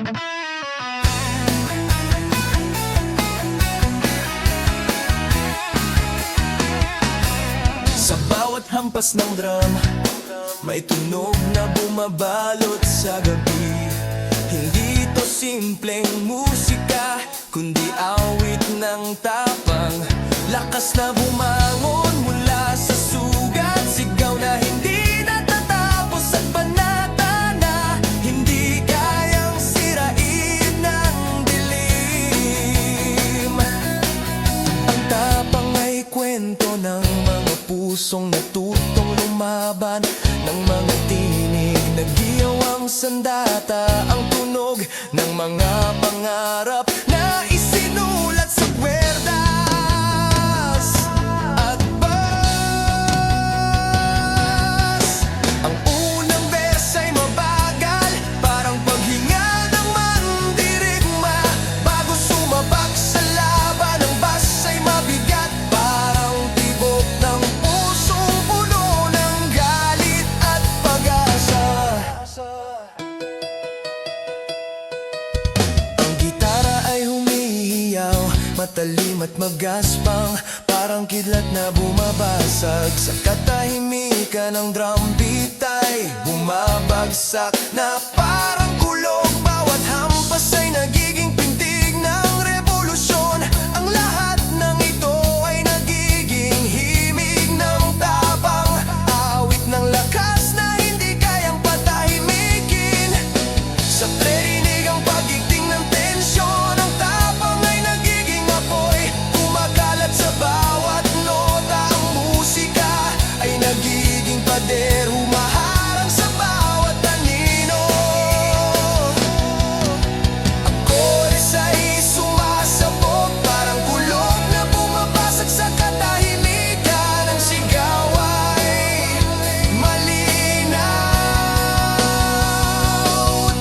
Sa bawat hampas ng drum, may tunog na bumabalot sa gabi. Hindi ito simpleng musika, kundi awit ng tapang, lakas na bumangon mula sa sugat, sigaw na hindi natatapos at banata na hindi kayang sirain ng dilim. Ang tapang ay kwento ng mga pusong natutong lumaban, ng mga tinig na giyawang sandata, ang tunog ng mga pangarap na isinulat sa kwerdas at bass. Ang unang verse ay mabagal, parang paghinga ng mandirigma, bago sumabak sa laban. Ang bass ay mabigat, parang tibok ng pusong puno ng galit at pag-asa. Ang gitara ay humihiyaw, matalim at magaspang, parang kidlat na bumabasag sa katahimikan. Ng drum beat ay bumabagsak na parang kulog, bawat hampas ay nagiging pintig ng revolusyon. Ang lahat ng ito ay nagiging himig ng tapang, awit ng lakas na hindi kayang patahimikin. Sa trinig ang pagigting ng tensyon, ang tapang ay nagiging apoy, kumakalat sa bawat nota. Ang musika ay nagiging pader, humaharang sa bawat anino. Ang chorus ay sumasabog, parang kulog na bumabasag sa katahimikan. Ang sigaw ay malinaw,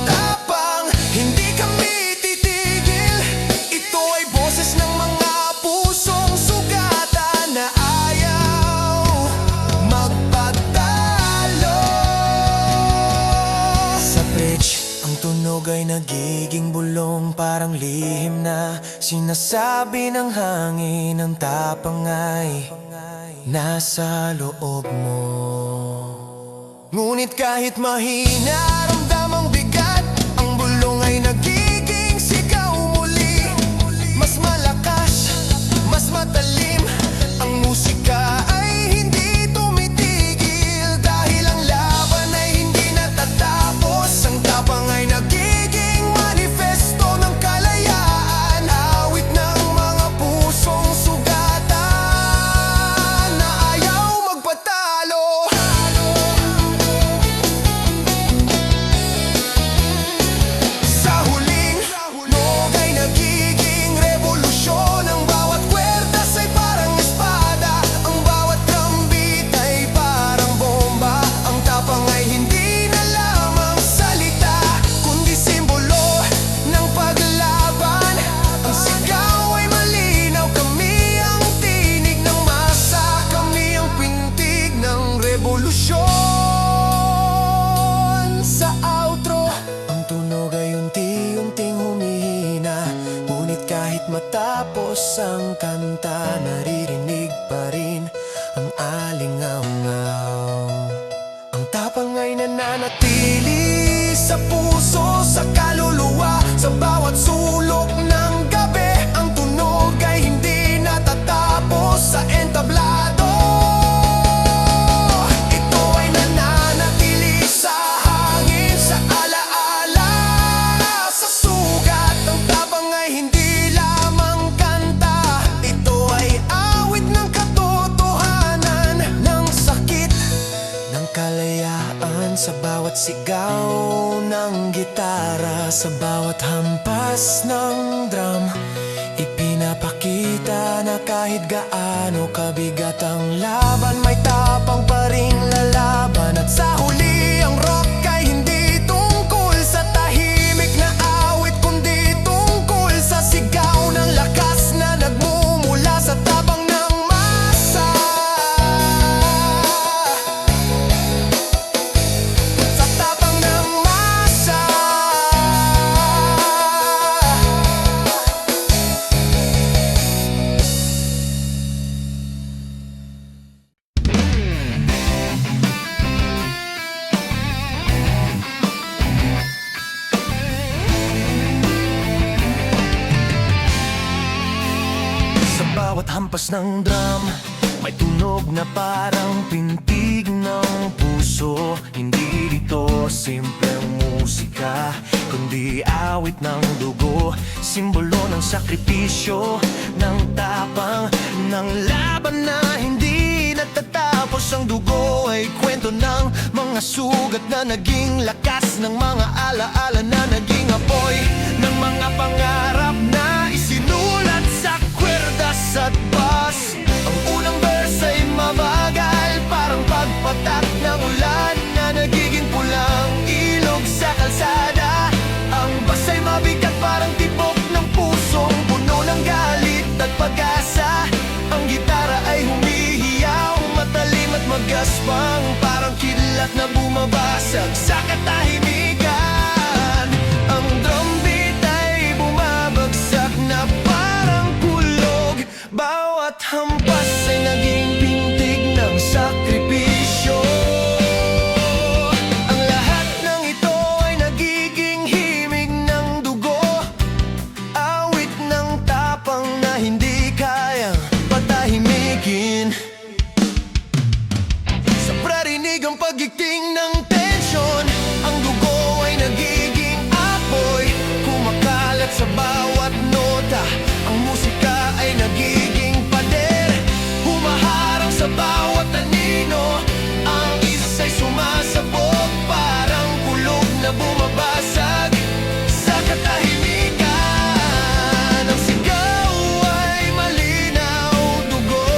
tapang, hindi kami titigil. Ito ay boses ng mga pusong sugatan na ayaw magpatalo. Sa bridge, ang tunog ay nagiging bulong, parang lihim na sinasabi ng hangin. Ang tapang ay nasa loob mo, ngunit kahit mahina, ramdam ang bigat. Ang bulong ay nagiging sigaw muli, mas malakas, mas matalim. Ang musika ay hindi tumitigil, dahil ang laban ay hindi natatapos. Ang tapang ay nagiging manifesto ng kalayaan, awit ng mga pusong sugatan na ayaw magpatalo. Sa huling tunog ay nagiging revolusyon, ang bawat kwerdas ay parang espada, ang bawat drum beat ay parang bomba. Ang tapang ay hindi na lamang salita, kundi simbolo ng paglaban. Ang sigaw ay malinaw, kami ang tinig ng masa, kami ang pintig ng revolusyon. Sa outro, ang tunog ay unti-unting humihina, ngunit kahit matapos ang kanta, naririnig pa rin ang alingaw-ngaw. Ang tapang ay nananatili sa puso, sa kaluluwa, sa bawat sulok ng gabi. Ang tunog ay hindi natatapos sa entablado, ito ay nananatili sa hangin, sa alaala, sa sugat. Ang tapang ay hindi lamang kanta, ito ay awit ng katotohanan, ng sakit, ng kalayaan. Sa bawat sigaw ng gitara, sa bawat hampas ng drum, ipinapakita na kahit gaano kabigat ang laban, may tapang pa ring lalaban. At sa huli, ang rock ay hindi tungkol sa tahimik na awit, kundi tungkol sa sigaw ng lakas na nagmumula sa tapang ng masa. Sa tapang ng masa. hampas ng drum, may tunog na parang pintig ng puso. Hindi ito simpleng musika, kundi awit ng dugo. Simbolo ng sakripisyo, ng tapang, ng laban na hindi natatapos. Ang dugo ay kwento ng mga sugat na naging lakas, ng mga alaala na naging apoy, ng mga pangarap na isinulat sa kwerdas at bus. Ang unang verse ay mabagal, parang pagpatak ng ulan na nagiging pulang ilog sa kalsada. Ang bass ay mabigat, parang tibok ng pusong puno ng galit at pag-asa. Ang gitara ay humihiyaw, matalim at magaspang, parang kidlat na bumabasag sa katahimikan. Ang drum beat ay bumabagsak na parang kulog, bawat hampas ay naging pintig ng sakripisyo. Ang lahat ng ito ay nagiging himig ng dugo, awit ng tapang na hindi kayang patahimikin. Sa prarinig ang pagigting ng tensyon, ang dugo ay nagiging apoy, kumakalat sa bawat nota. Ang musika ay nagiging pader, humaharang sa bawat anino. Ang isa'y sumasabog, parang kulog na bumabasag sa katahimikan. Ang sigaw ay malinaw, dugo,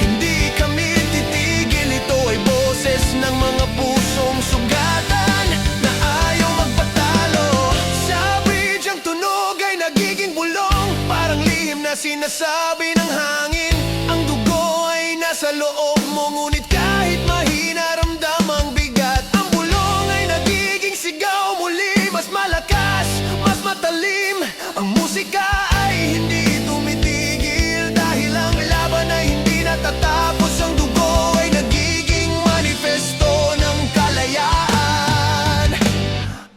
hindi kami titigil. Ito ay boses ng mga pusong sugatan na ayaw magpatalo. Sa bridge ang tunog ay nagiging bulong, parang lihim na sinasabi ng hangin. Ang dugo ay nasa loob mo, ngunit kahit mahina ramdam ang bigat. Ang bulong ay nagiging sigaw muli, mas malakas, mas matalim. Ang musika ay hindi tumitigil, dahil ang laban ay hindi natatapos. Ang dugo ay nagiging manifesto ng kalayaan,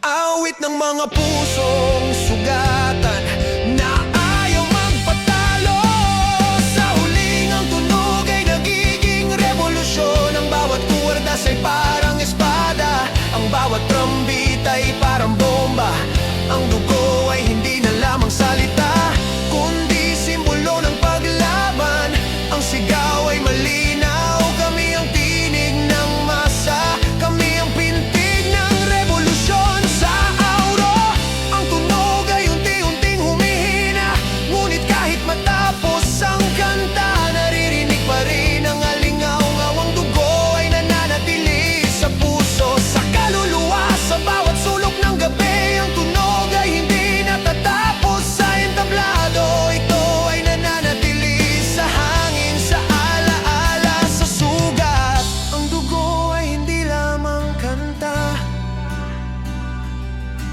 awit ng mga pusong sugatan na ayaw magpatalo. Sa huling ang tunog ay nagiging revolusyon. Ang bawat kuwerdas ay parang espada, ang bawat trumpet ay parang bomba. Ang dugo ay hindi na lamang salita, kundi simbolo ng paglaban. Ang sigaw ay malinaw, kami ang tinig ng masa, kami ang pintig ng revolusyon. Sa auro, ang tunog ay unti-unting humihina, ngunit kahit matapos ang kanta, naririnig pa rin ang alingaw-ngaw. Ang dugo ay nananatili sa puso, sa kaluluwa, sa bawat sulok ng gabi. Ang tunog ay hindi natatapos sa entablado, ito ay nananatili sa hangin, sa alaala, sa sugat. Ang dugo ay hindi lamang kanta,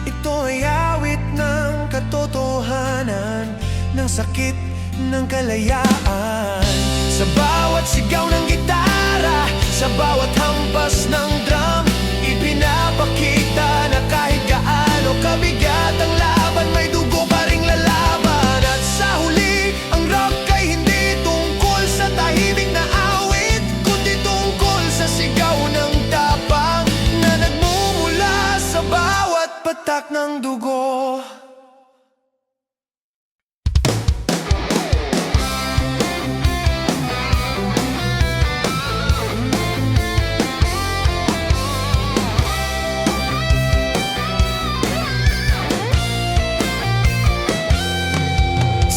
ito ay awit ng katotohanan, ng sakit, ng kalayaan. Sa bawat sigaw ng gitara, sa bawat hampas ng drum, ipinapakita na kahit gaano kabigat ang laban, may dugo pa ring lalaban. At sa huli, ang rock ay hindi tungkol sa tahimik na awit, kundi tungkol sa sigaw ng tapang na nagmumula sa bawat patak ng dugo.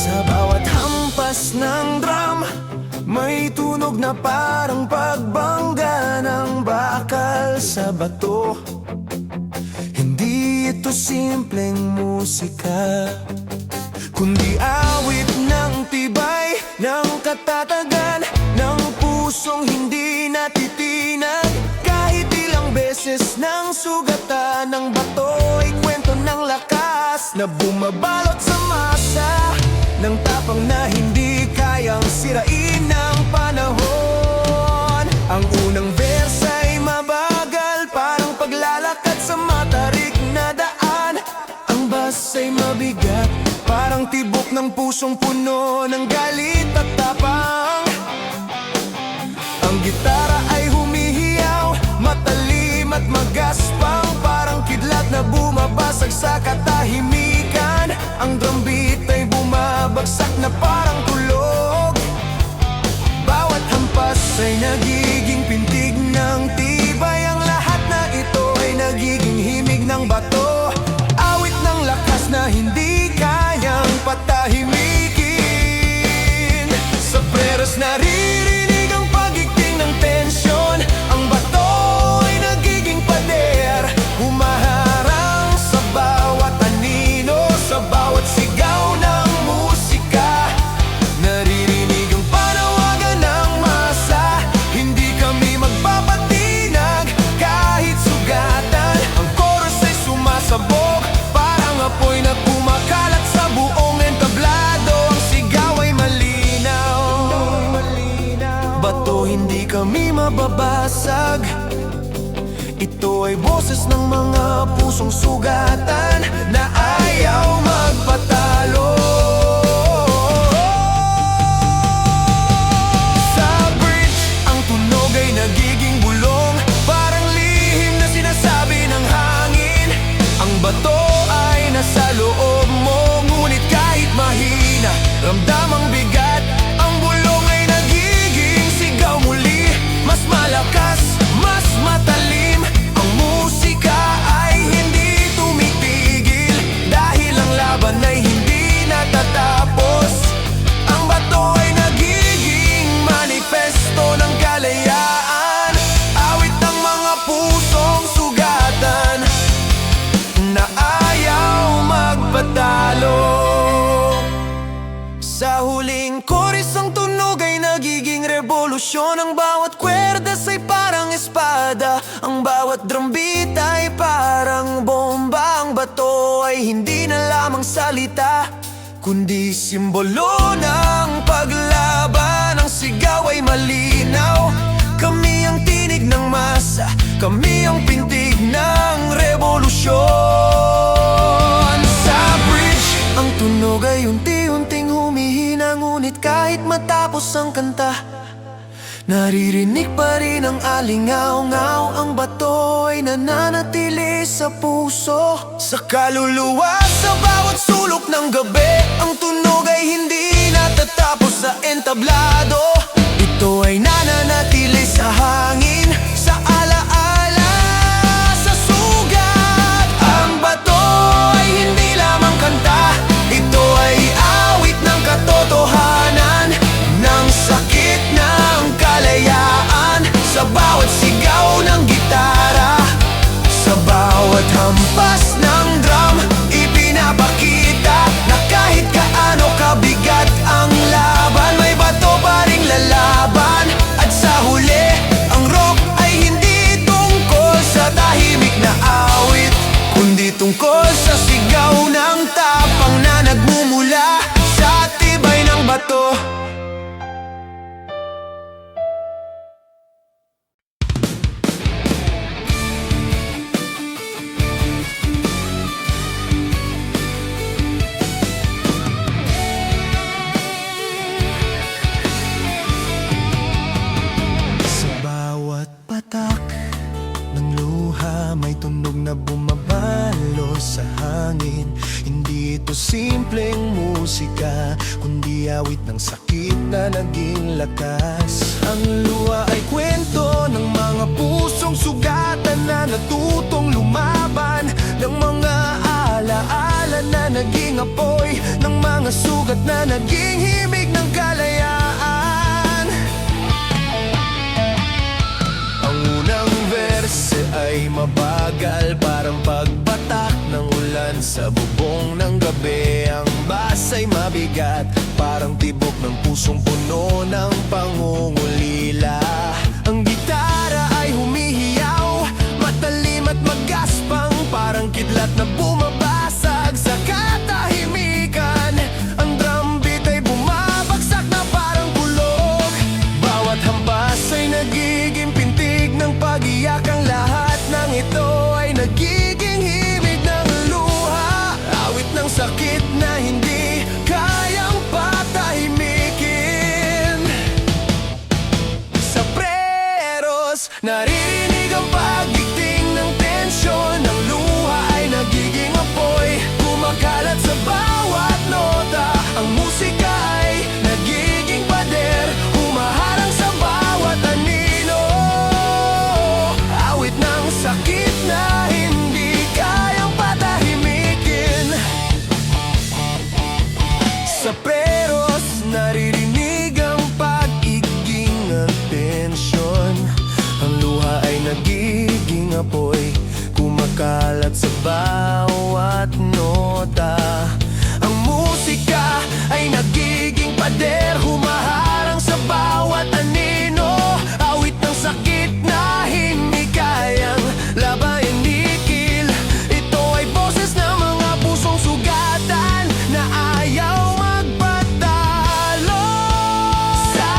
Sa bawat hampas ng drum, may tunog na parang pagbangga ng bakal sa bato. Hindi ito simpleng musika, kundi awit ng tibay, ng katatagan, ng pusong hindi natitinag. Kahit ilang beses ng sugatan ng bato, ay kwento ng lakas na bumabalot sa masa, ng tapang na hindi kayang sirain ng panahon. Ang unang verse ay mabagal, parang paglalakad sa matarik na daan. Ang bass ay mabigat, parang tibok ng pusong puno ng galit at tapang. Ang gitara ay humihiyaw, matalim at magaspang, parang kidlat na bumabasag sa katahimikan. Ang drum beat ay bumabagsak na parang tulog. Bawat hampas ay nagiging pintig ng tibay. Ang lahat na ito ay nagiging himig ng bato. Awit ng lakas na hindi kayang patahimikin. Sa preros naririnig ang pagigting ng tensyon. Ang bato ay nagiging pader, humaharang sa bawat anino, sa bawat sigaw ng musika. Naririnig ang panawagan ng masa, hindi kami magpapatinag kahit sugatan. Ang chorus ay sumasabog, parang apoy na kumakalat sa buong entablado. Ang sigaw ay malinaw, bato hindi kami mababasag. Ito ay boses ng mga pusong sugatan na ayaw magpatalo. Sa bridge, ang tunog ay nagiging bulong, parang lihim na sinasabi ng hangin. Ang bato ay nasa loob mo, ngunit kahit mahina, ramdam ang bigat. Ang bulong ay nagiging sigaw muli, mas malakas, mas matalim. Ang musika ay hindi tumitigil, dahil ang laban ay hindi natatapos. Ang bato ay nagiging manifesto ng kalayaan, awit ng mga pusong sugatan na ayaw magpatalo. Sa huling chorus ang tunog ay nagiging revolusyon. Ang bawat kwerdas ay parang espada, ang bawat drum beat ay parang bomba. Ang bato ay hindi na lamang salita, kundi simbolo ng paglaban. Ang sigaw ay malinaw, kami ang tinig ng masa, kami ang pintig ng revolusyon. Sa bridge, ang tunog ay unti-unting humihina, ngunit kahit matapos ang kanta, naririnig pa rin ang alingaw-ngaw. Ang bato ay nananatili sa puso, sa kaluluwa, sa bawat sulok ng gabi. Ang tunog ay hindi natatapos sa entablado. Ito ay nananatili sa hangin, sa alaala, sa sugat. Ang bato ay hindi lamang kanta, ito ay awit ng katotohanan, ng sakit ng kalayaan. Sa bawat sigaw ng gitara, sa bawat hampas ng drum, ipinapakita na kahit kaano kabigat ang laban, may bato pa ring lalaban. At sa huli, ang rock ay hindi tungkol sa tahimik na awit, kundi tungkol sa sigaw ng tapang na nagmumula sa tibay ng bato. Sa bawat patak ng luha, may tunog na bumabalo sa hangin. Hindi ito simpleng musika, kundi awit ng sakit na naging lakas. Ang luha ay kwento ng mga pusong sugatan na natutong lumaban, ng mga alaala na naging apoy, ng mga sugat na naging himig ng kalayaan. Ang unang verse ay mabagal, parang pagpatak ng ulan sa bubong ng gabi. Ang bass ay mabigat, parang tibok ng pusong puno ng pangungulila. Ang gitara ay humihiyaw, matalim at magaspang, parang kidlat na bumabasag sa katahimikan. Ang drum beat ay bumabagsak na parang bulog, bawat hampas ay nagiging pintig ng pag-iyak. Ang lahat ng ito ay nagiging himig ng luha, awit ng sakit na hindi kaya nota. Ang musika ay nagiging pader, humaharang sa bawat anino. Awit ng sakit na hindi kayang labayan nikil. Ito ay boses ng mga pusong sugatan na ayaw magpatalo. Sa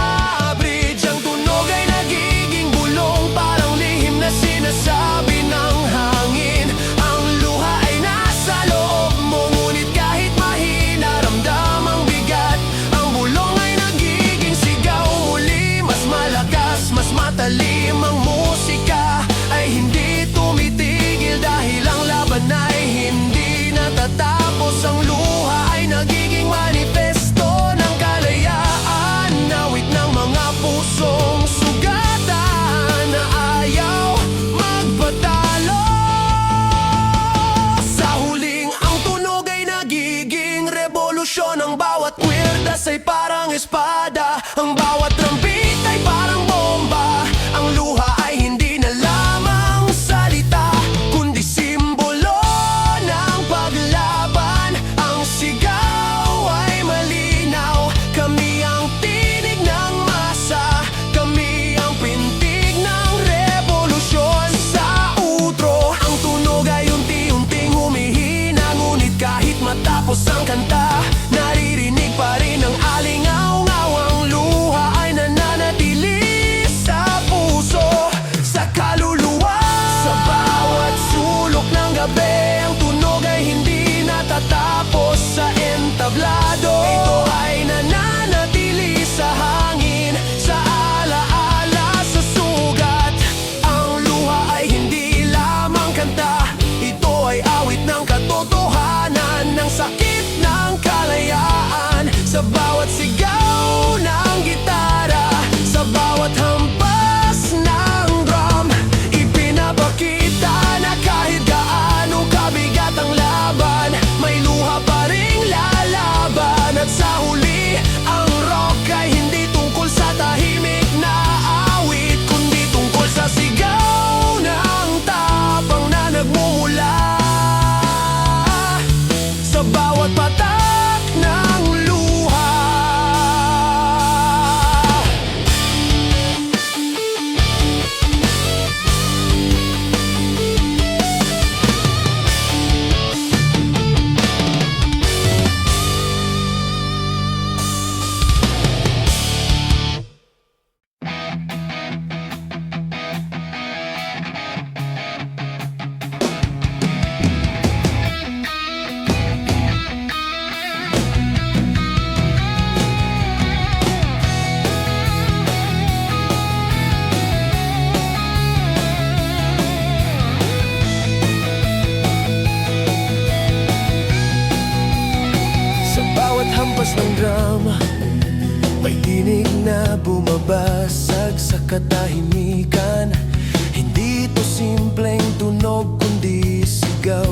bridge ang tunog ay nagiging bulong, parang lihim na sinasabi ng hangin. Ang luha ay nasa loob mo, ngunit kahit mahina ramdam ang bigat. Ang bulong ay nagiging sigaw muli, mas malakas, mas matalim. Ang musika ay hindi tumitigil dahil ang laban ay hindi natatapos. Ang luha ay nagiging manifesto ng kalayaan, awit ng mga pusong sugatan na ayaw magpatalo. Sa huling ang tunog ay nagiging revolusyon. Ang bawat kwerdas ay parang espada, ang bawat trumpet ay parang bomba. Ang luha ay hindi na lamang salita, kundi simbolo ng paglaban. Ang sigaw ay malinaw, kami ang tinig ng masa, kami ang pintig ng revolusyon. Sa utro, ang tunog ay unti-unting humihina, ngunit kahit matapos ang kanta, naririnig pa rin ang alingaw-ngaw. Ang luha ay nananatili sa puso, sa kaluluwa. Sa bawat sulok ng gabi, ang tunog ay hindi natatapos sa entablado. Ito ay nananatili sa hangin, sa alaala, sa sugat. Ang luha ay hindi lamang kanta, ito ay awit ng katotohanan, ng sakit ng kalayaan. Sa bawat sigaw ng gitara, sa bawat hampas ng drum, ipinapakita na kahit gaano kabigat ang laban, may luha pa ring lalaban. At sa huli, ang rock ay hindi tungkol sa tahimik na awit, kundi tungkol sa sigaw ng tapang na nagmumula sa bawat patak ng luha. Sa bawat hampas ng drum, may tinig na bumabasag sa katahimikan. Hindi ito simpleng tunog, kundi sigaw,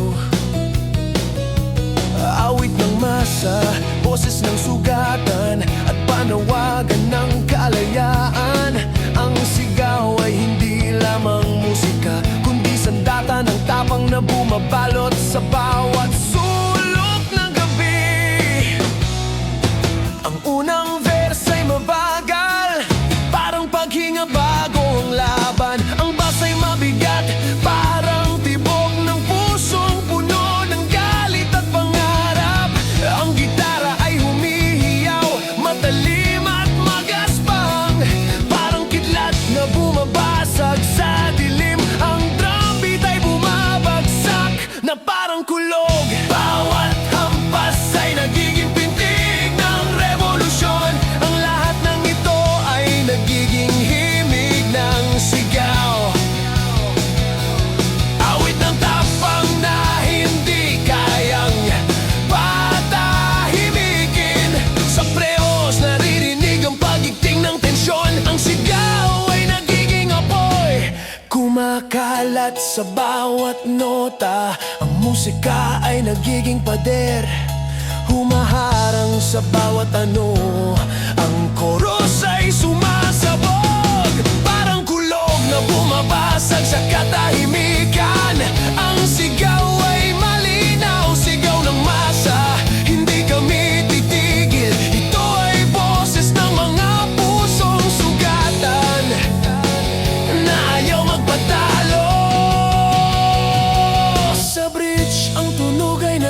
awit ng masa, boses ng sugatan, at panawagan ng kalayaan. Ang sigaw ay hindi lamang musika, kundi sandata ng tapang na bumabalot sa bawat sulok ng gabi. Ang unang verse ay mabagal, parang paghinga bago ang laban. Ang bass ay mabigat, parang tibok ng pusong puno ng galit at pangarap. Ang gitara ay humihiyaw, matalim at magaspang, parang kidlat na bumabasag sa dilim. Ang drumbeat ay bumabagsak na parang kulog. Bawat hampas ay nagiging pintig ng revolusyon. Ang lahat ng ito ay nagiging himig ng sigaw, awit ng tapang na hindi kayang patahimikin. Sa prehos naririnig ang pagigting ng tensyon. Ang sigaw ay nagiging apoy, kumakalat sa bawat nota. Ang musika ay nagiging pader, humaharang sa bawat ano. Ang chorus ay sumasabog, parang kulog na bumabasag sa katahimikan. Ang sigaw ay malinaw, sigaw ng mas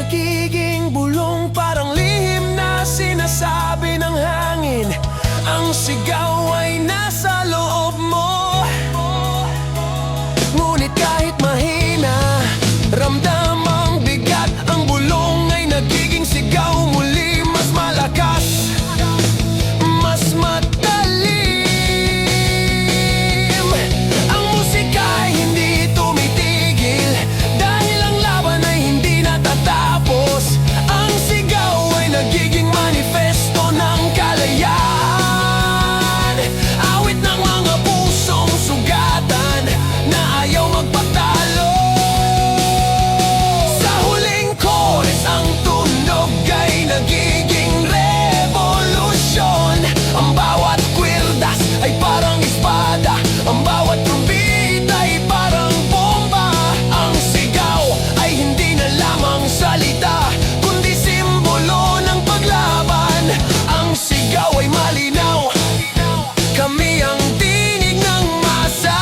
nagiging bulong, parang lihim na sinasabi ng hangin. Ang sigaw ay nasa loob mo, ngunit kahit mahina, ramdam ang bigat. Ang bulong ay nagiging sigaw muli, mas malakas, mas matalim. Ang musika ay hindi tumitigil, dahil ang laban ay hindi natatapos. Ang sigaw ay nagiging manifesto ng kalayaan, awit ng mga pusong sugatan na ayaw magpatalo. Sa huling chorus, ang tunog ay nagiging revolusyon. Ang bawat kwirdas ay parang espada, ang bawat trumpeta ay parang bomba. Ang sigaw ay hindi na lamang salita, kundi simbolo ng paglaban. Ang sigaw ay malinaw, kami ang tinig ng masa,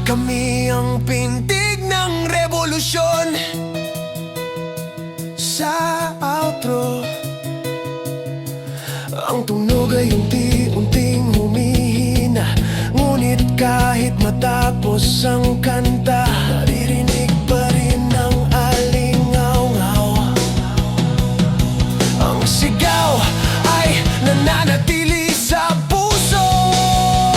kami ang pintig ng revolusyon. Sa outro, ang tunog ay unti-unting humihina, ngunit kahit matapos ang kanta, naririnig pa rin ang alingaw-ngaw. Ang sigaw ay nananatili sa puso,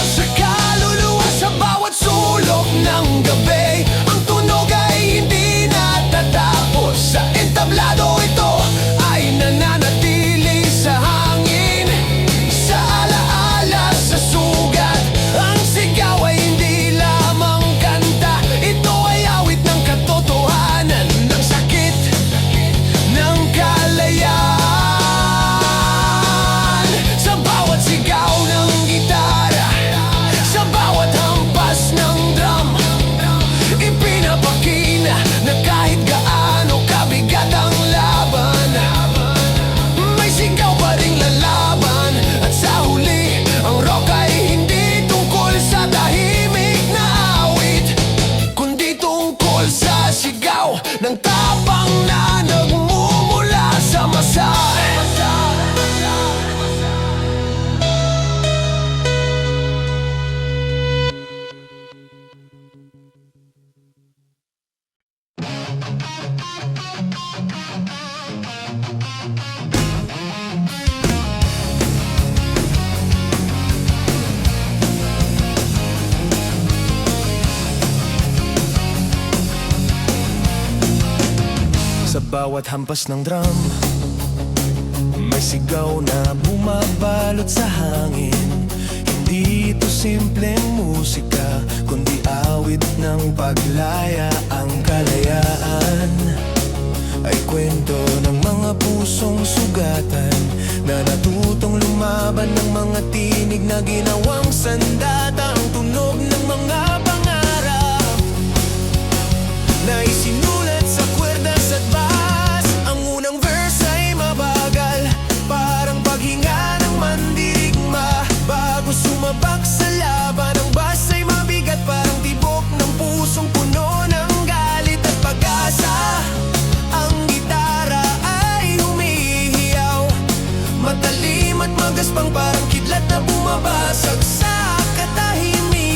sa kaluluwa, sa bawat sulok ng gabi. Ang tunog ay hindi natatapos, sa entablado ito ay nananatili sa hangin, sa alaala, sa sugat. Ang sigaw ay hindi lamang kanta, ito ay awit ng katotohanan, ng sakit, ng kalayaan. Sa bawat sigaw ng gitara, sa bawat hampas ng drum, ipinapakita na kahit gaano kabigat ang laban, may sigaw pa ring lalaban. At sa huli, ang rock ay hindi tungkol sa tahimik na awit, kundi tungkol sa sigaw ng tapang na nagmumula sa masa. Sa bawat hampas ng drum, may sigaw na bumabalot sa hangin. Hindi ito simpleng musika, kundi awit ng paglaya. Ang kalayaan ay kwento ng mga pusong sugatan, na natutong lumaban ng mga tinig na ginawang sandata. Ang tunog ng mga pangarap na isinulat sa kwerdas at bass. Ang unang verse ay mabagal, parang paghinga ng mandirigma, bago sumabak sa laban. Ang bass ay mabigat, parang tibok ng pusong puno ng galit at pag-asa. Ang gitara ay humihiyaw, matalim at magaspang, parang kidlat na bumabasag sa katahimikan.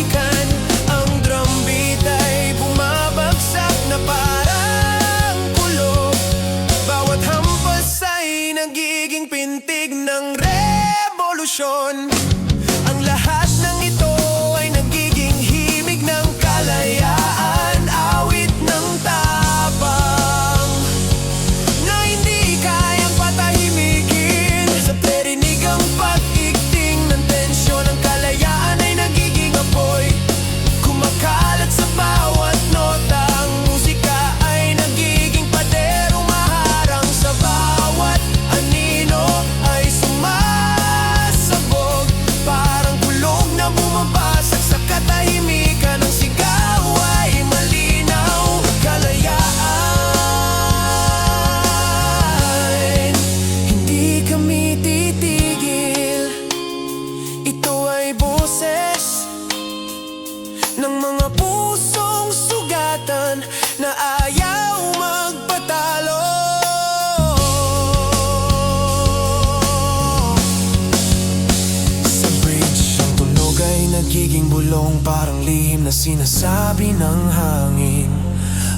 sinasabi ng hangin.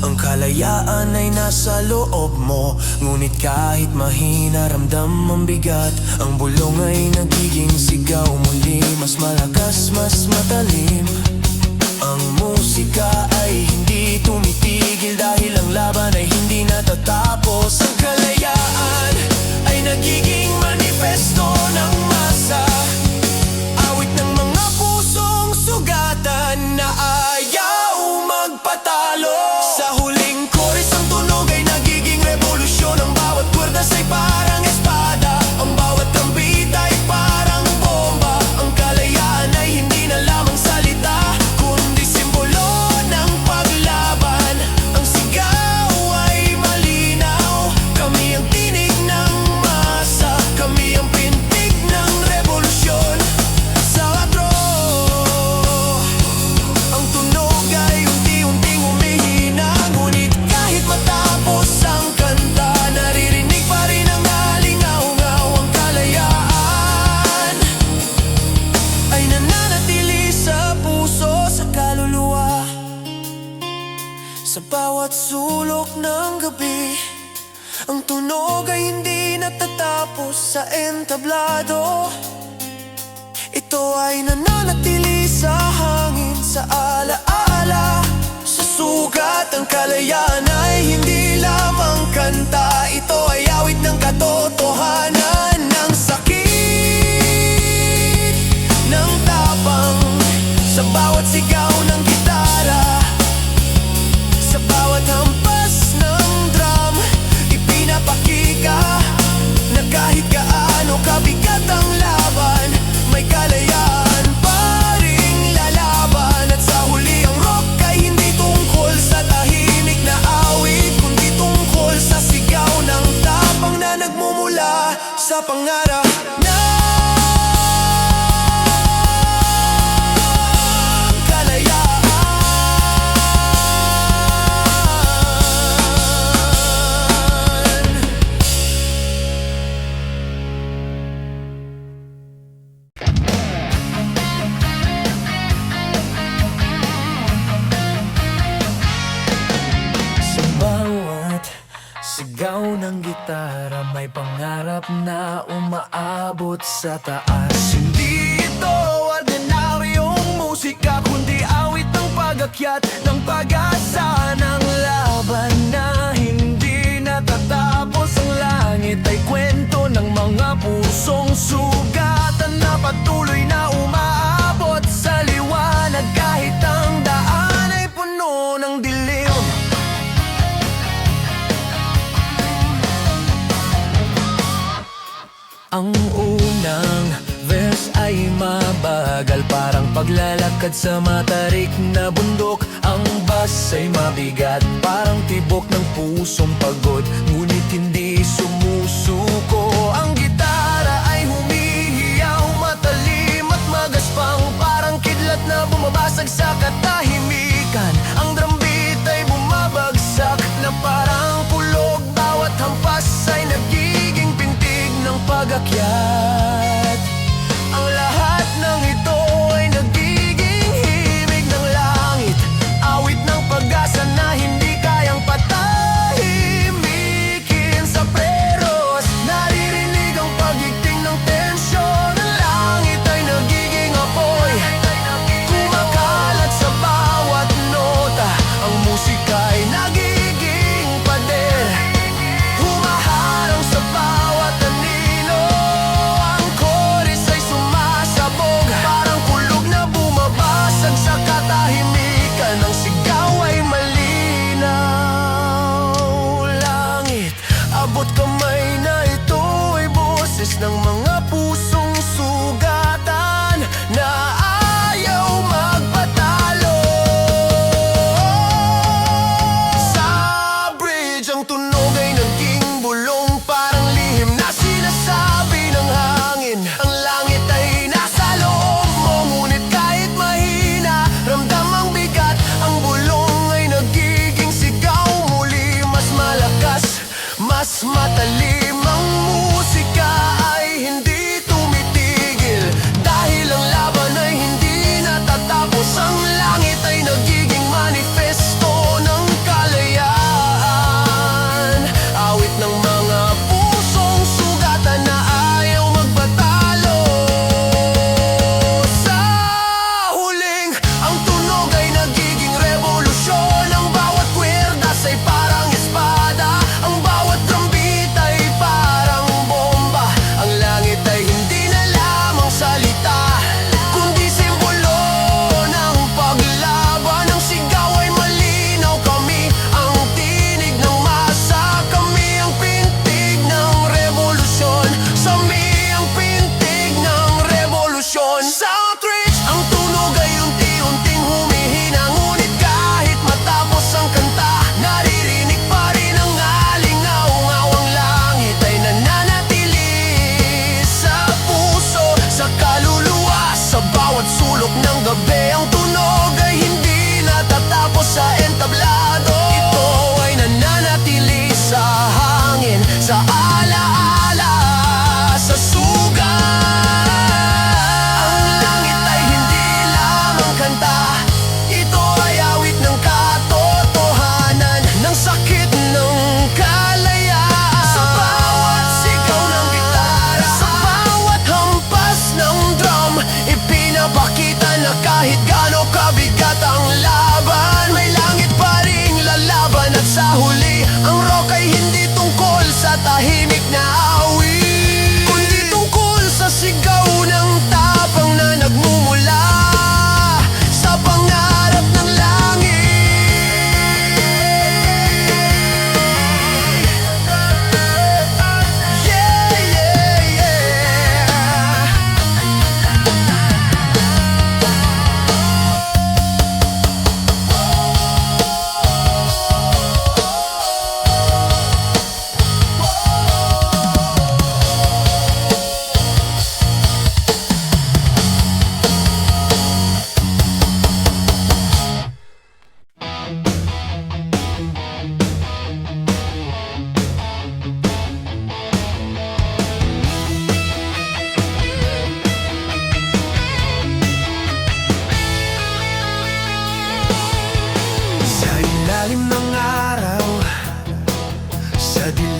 Ang kalayaan ay nasa loob mo, ngunit kahit mahina ramdam ang bigat. Ang bulong ay nagiging sigaw muli, mas malakas, mas matalim. Ang musika ay hindi tumitigil dahil ang laban ay hindi natatapos. Ang kalayaan ay nagiging manifesto ng masa, awit ng mga pusong sugatan na ayaw magpatalo. Sa huling chorus ang tunog ay nagiging revolusyon. Ang bawat kwerdas ay parang espada, ang bawat gambit ay parang bomba. Ang kalayaan ay hindi na lamang salita, kundi simbolo ng paglaban. Ang sigaw ay malinaw, kami ang tinig ng masa, kami ang pintig ng revolusyon. Sa atro, ang tunog ay unti-unting humihina, ngunit kahit matapos ang kanta, naririnig pa rin ang alingaw-ngaw. Ang kalayaan ay nananatili sa puso, sa kaluluwa, sa bawat sulok ng gabi. Ang tunog ay hindi natatapos sa entablado, ito ay nananatili sa hangin, sa alaala, sa sugat. Ang kalayaan ay hindi lamang kanta, ito ay awit ng katotohanan. Ng sakit, ng tapang, sa bawat sigaw ng gitara, sa bawat hampas ng drum, ipinapakita na kahit gaano kabigat ang laban, may kalayaan pa ring lalaban. At sa huli ang rock ay hindi tungkol sa tahimik na awit, kundi tungkol sa sigaw ng tapang na nagmumula sa pangarap ng sa bawat sigaw ng gitara, may pangarap na umaabot sa taas. Hindi ito ordinaryong musika, kundi awit ng pag-akyat ng pag-asa, ng laban na hindi natatapos. Ang langit ay kwento ng mga pusong sugatan na patuloy na umaabot sa liwanag, kahit ang daan ay puno ng dilim. Ang unang verse ay mabagal, parang paglalakad sa matarik na bundok. Ang bass ay mabigat, parang tibok ng pusong pagod, ngunit hindi sumusuko. Ang gitara ay humihiyaw, matalim at magaspang, parang kidlat na bumabasag sa katahimikan. Ang drum beat ay bumabagsak na parang kulog, bawat hampas ay nagiging pintig ng pag-akyat. Ang lahat ng ito ay nagiging himig ng langit, awit ng pag-asa na hindi kayang patahimikin. Sa preros, naririnig ang pagigting ng tensyon. Ang langit ay nagiging apoy, kumakalat sa bawat nota. Ang musika ay nagiging pader, humaharang sa bawat anino. Ang chorus ay sumasabog, parang kulog na bumabasag sa katahimikan. Ang sigaw ay malinaw, langit, abot kamay na ito ay boses ng mga pusong sugatan na ayaw magpatalo. Sa bridge ang tunog ay naging bulong, parang lihim na sinasabi ng hangin. Ang langit ay nasa loob mo, ngunit kahit mahina ramdam ang bigat. Ang bulong ay nagiging sigaw muli, mas malakas, mas matalim. Ang musika ay hindi tumitigil, dahil ang laban ay hindi natatapos. Ang langit ay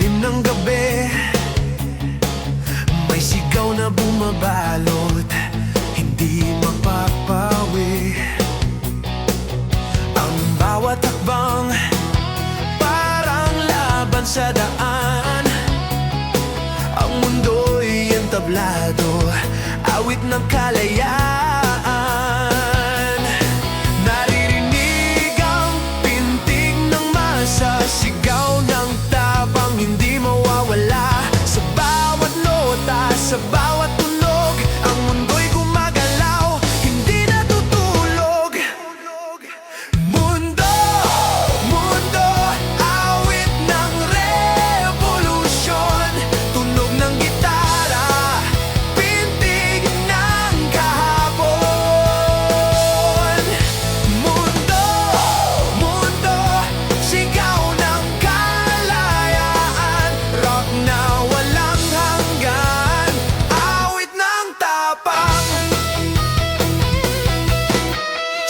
dilim ng gabi, may sigaw na bumabalot, hindi mapapawi. Ang bawat hakbang parang laban sa daan. Ang mundo'y entablado, awit ng kalayaan. Naririnig ang pintig ng masa, sigaw ng tapang hindi mawawala. Sa bawat nota, sa bawat tunog, ang mundo'y gumagalaw, hindi natutulog. Mundo, mundo, awit ng revolusyon, tunog ng gitara, pintig ng kahapon. Mundo, mundo, sigaw ng kalayaan, rock na walang hanggan, awit ng tapang.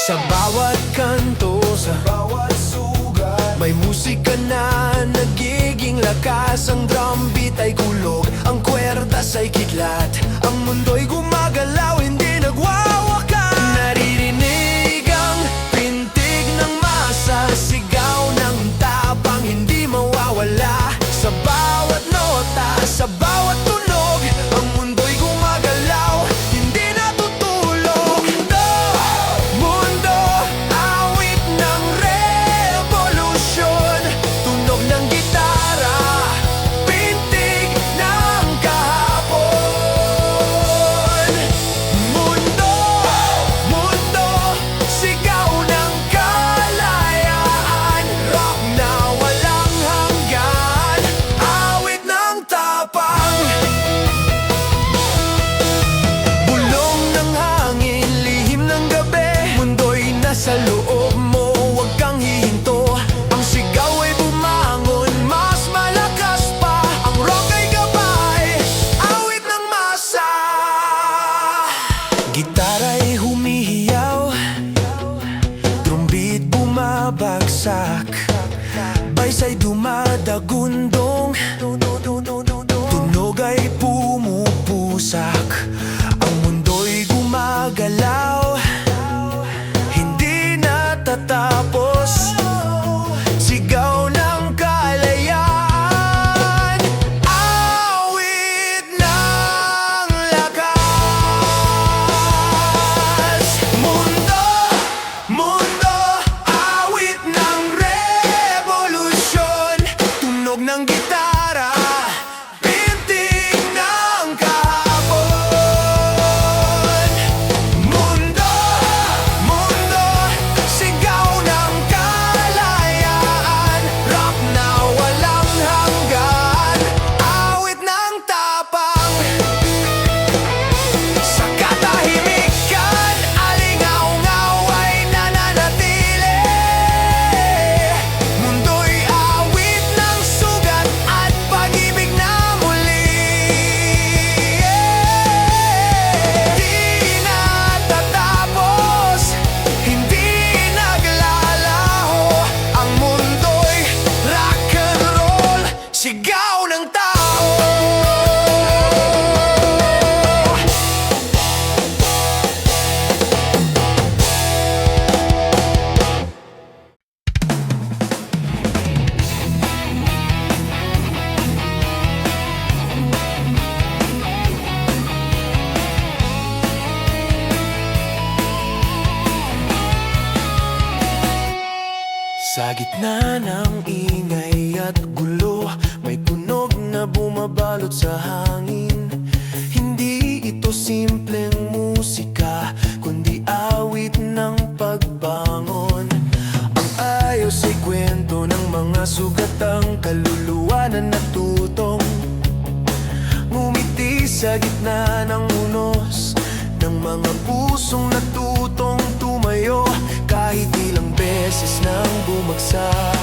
Sa bawat kanto, sa bawat sugat, may musika na nagiging lakas. Ang drum beat ay kulog, ang kwerdas ay kidlat, ang mundo'y gumagalaw, hindi nagwawakas. Naririnig ang pintig ng masa, sigaw ng tapang hindi mawawala. Sa bawat nota, sa bawat tunog, ang mundo'y gumagalaw, hindi natutulog. Mundo, mundo, awit ng revolusyon, tunog ng gitara, pintig ng kahapon. Mundo, mundo, sigaw ng kalayaan, rock na walang hanggan, awit ng tapang. Bulong ng hangin, lihim ng gabi, mundo'y nasa loob mo, huwag kang hihinto. Ang sigaw ay bumangon, mas malakas pa, ang rock ay gabay, awit ng masa. Gitara'y humihiyaw, trumbit bumabagsak, baysay dumadagundong, tunog ay pumupusak. Ang mundo'y gumagalaw, hindi natatapos, sigaw ng kalayaan, awit ng lakas. Mundo, mundo, awit ng revolusyon, tunog ng gitara, pintig ng kahapon. Mundo, mundo, sigaw ng kalayaan, rock na walang hanggan, awit ng tapang. Sa katahimikan, alingaw-ngaw ay nananatili, mundo'y awit ng sugat at pag-ibig na muli. Di natatapos, hindi naglalaho, ang mundo'y rock and roll, sigaw ng tao. Sa gitna ng ingay at gulo, may tunog na bumabalot sa hangin. Hindi ito simpleng musika, kundi awit ng pagbangon. Ang ayos ay kwento ng mga sugatang kaluluwa na natutong ngumiti sa gitna ng unos ng mga pusong natutong tumayo. Kahit ilang beses nang bumagsak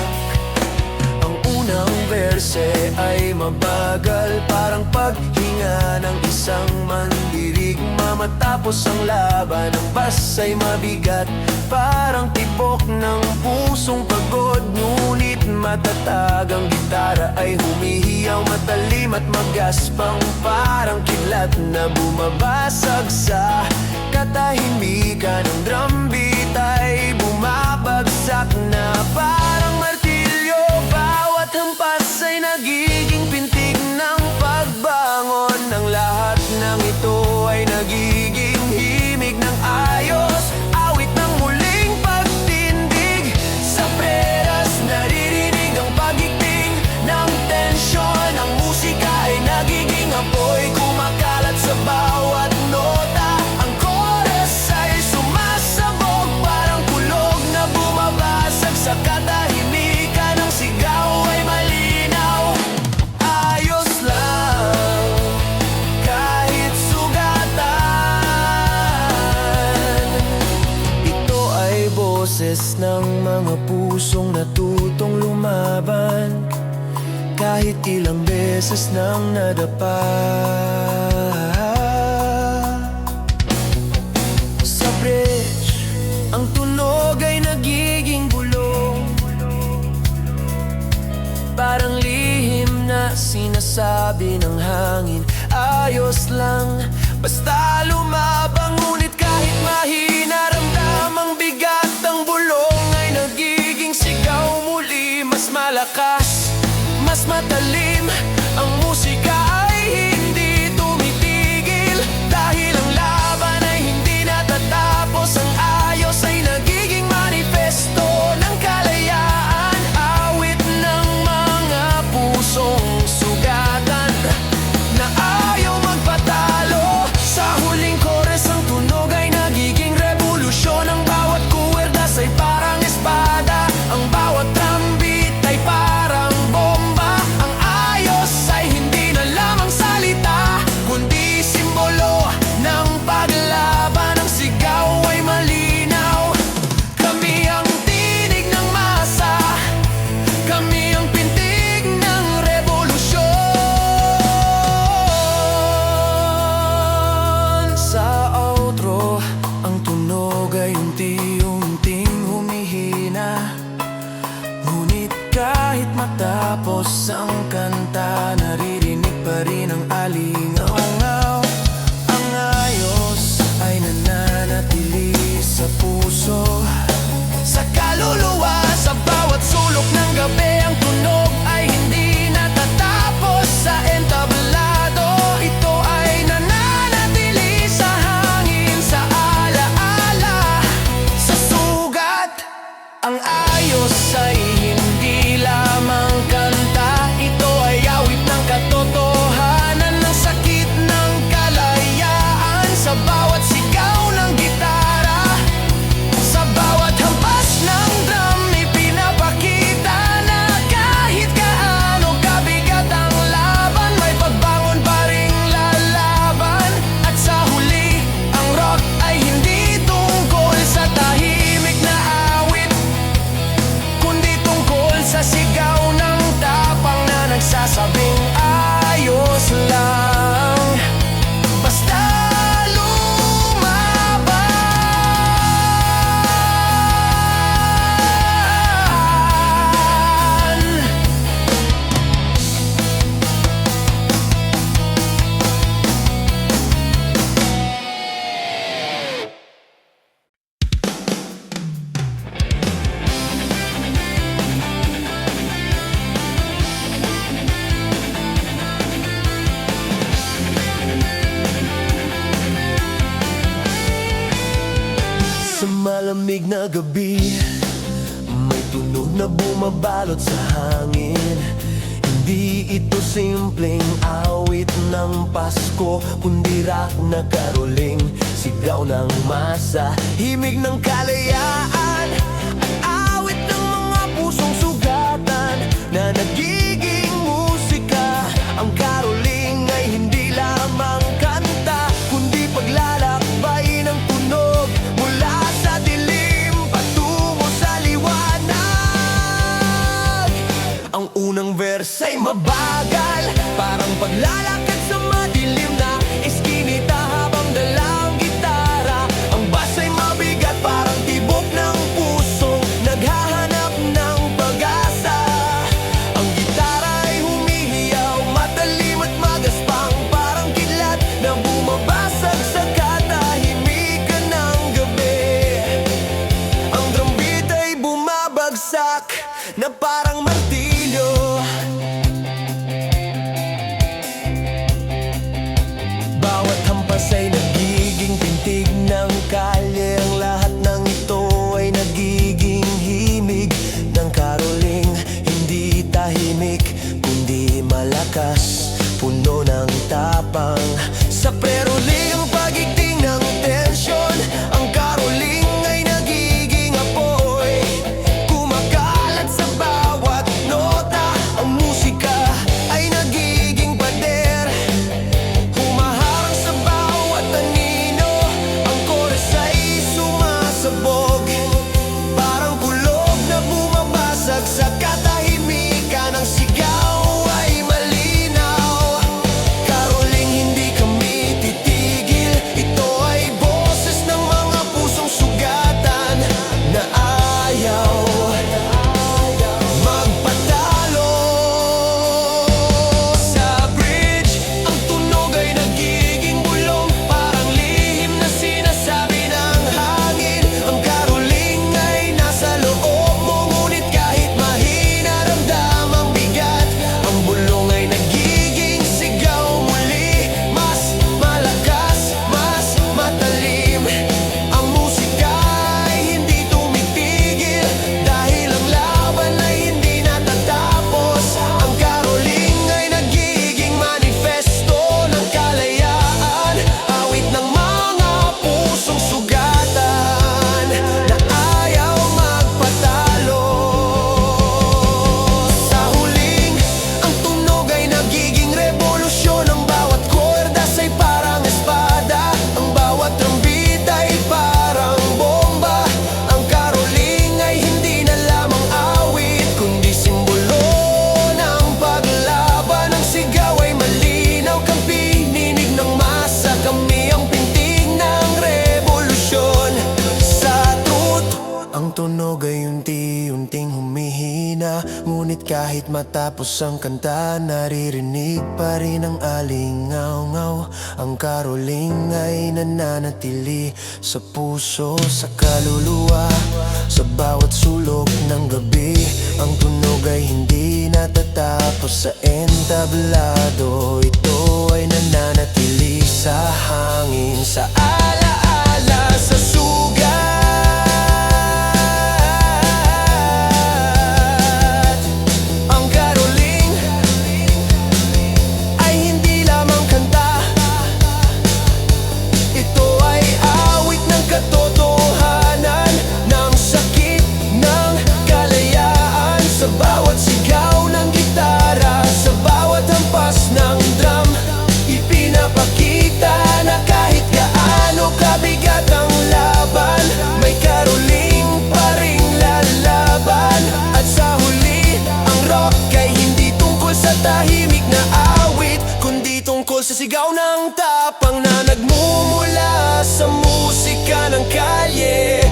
ang unang berse ay mabagal, parang paghinga ng isang mandirigma. Matapos ang laban, ang bas ay mabigat, parang tibok ng pusong pagod. Ngunit matatag, ang gitara ay humihiyaw, matalim at magaspang, parang kidlat na bumabasag sa katahimikan. Ang drum beat ay bumabagsak na parang martilyo, bawat hampas ay nagiging pintig ng pagbangon. Ang lahat ng ito ay nagiging himig ng ayos, awit ng muling pagtindig. Sa preras naririnig ang pagigting ng tensyon, ang musika ay nagiging apoy, kumakalat sa bawat nota. Ang chorus ay sumasabog, parang kulog na bumabasag sa katahimikan. Ang sigaw ay malinaw, ayos lang kahit sugatan. Ito ay boses ng mga pusong natutong lumaban, kahit ilang beses nang nadapa. Sa bridge, ang tunog ay nagiging bulong, parang lihim na sinasabi ng hangin. Ayos lang, basta lumabang. Ngunit kahit mahina, ramdam ang bigat, ang bulong ay nagiging sigaw muli. Mas malakas, mas matalim, ang musika ay hindi tumitigil. Dahil ang laban ay hindi natatapos, ang ayos ay nagiging manifesto ng kalayaan. Awit ng mga pusong sugatan na ayaw magpatalo. Sa huling chorus, ang tunog ay nagiging revolusyon. Ang bawat kuwerdas ay parang espada, ang bawat drum beat ay parang bomba. Ang ayos ay hindi na lamang salita, kundi simbolo ng paglaban. Ang sigaw ay malinaw, kami ang tinig ng masa, kami ang pintig ng revolusyon. Sa outro, ang tunog ay unti-unting humihina, ngunit kahit matapos ang kanta, naririnig pa rin ang alingaw-ngaw. Ang ayos ay nananatili sa puso, sa kaluluwa, sa bawat sulok ng gabi. Ang tunog ay hindi natatapos sa entablado, ito ay nananatili sa hangin, sa alaala, sa sugat. Ang ayos ay hindi lamang kanta, ito ay awit ng katotohanan, ng sakit ng kalayaan. Sa bawat sigaw ng gitara, sa bawat hampas ng drum, ipinapakita na kahit gaano kabigat ang laban, may pagbangon pa ring lalaban. At sa huli, ang rock ay hindi tungkol sa tahimik na awit, kundi tungkol sa sigaw ng tapang na nagsasabing ayos lang, basta lumaban. Sa malamig na gabi, may tunog na bumabalot sa hangin. Hindi ito simpleng awit ng Pasko, kundi rock na karoling, sigaw ng masa, himig ng kalayaan. Ang awit ng mga pusong sugatan na nagiging musika. Ang karoling ay hindi lamang kanta, kundi paglalakbay ng tunog mula sa dilim patungo sa liwanag. Ang unang verse asal. Parang paglalakad sa madilim na iskinita habang dala ang gitara. Ang bass ay mabigat parang tibok ng puso, naghahanap ng pag-asa. Ang gitara ay humihiyaw, matalim at magaspang, parang kidlat na bumabasag sa katahimikan ng gabi. Ang drum beat ay bumabagsak na parang martilyo. Bawat hampas ay nagiging pintig ng kalye. Ang lahat ng ito ay nagiging himig ng karoling. Hindi tahimik, kundi malakas, puno ng tapang. Sa preroling ang pagigting ng tensyon. Ang karoling ay nagiging apoy, kumakalat sa bawat nota. Ang musika ay nagiging pader, humaharang sa bawat anino. Ang chorus ay sumasabog, parang kulog na bumabasag sa katahimikan. Ang sigaw ay malinaw, karoling hindi kami titigil. Ito ay boses ng mga pusong sugatan na ayaw magpatalo. Sa bridge, ang tunog ay nagiging bulong, parang lihim na sinasabi ng hangin. Ang karoling ay nasa loob mo, ngunit kahit mahina ramdam ang bigat. Ang bulong ay nagiging sigaw muli, mas malakas, mas matalim. Ang musika ay hindi tumitigil, dahil ang laban ay hindi natatapos. Ang karoling ay nagiging manifesto ng kalayaan, awit ng mga pusong sugatan na ayaw magpatalo. Sa huling, ang tunog ay nagiging revolusyon. Ang bawat kordas ay parang espada, ang bawat trumpet ay parang bomba. Ang karoling ay hindi na lamang awit, kundi simbolo ng paglaban. Ang sigaw ay malinaw, kampi ninig ng masa. Kami ang pintig ng revolusyon. Sa truth, ang tunog ay unti-unting humihina, ngunit kahit matapos ang kanta, naririnig pa rin ang alingaw-ngaw. Ang karoling ay nananatili sa puso, sa kaluluwa, sa bawat sulok ng gabi. Ang tunog ay hindi natatapos sa entablado. Ito ay nananatili sa hangin, sa alaala, sa sugat. Ang karoling ay hindi lamang kanta, ito ay awit ng katotohanan, ng sakit ng kalayaan. Sa bawat sigaw ng gitara, sa bawat hampas ng drum, ipinapakita na kahit gaano kabigat ang laban, may karoling pa ring lalaban. At sa huli, ang rock ay hindi tungkol sa tahimik na awit, kundi tungkol sa sigaw ng tapang na nagmumula sa musika ng kalye.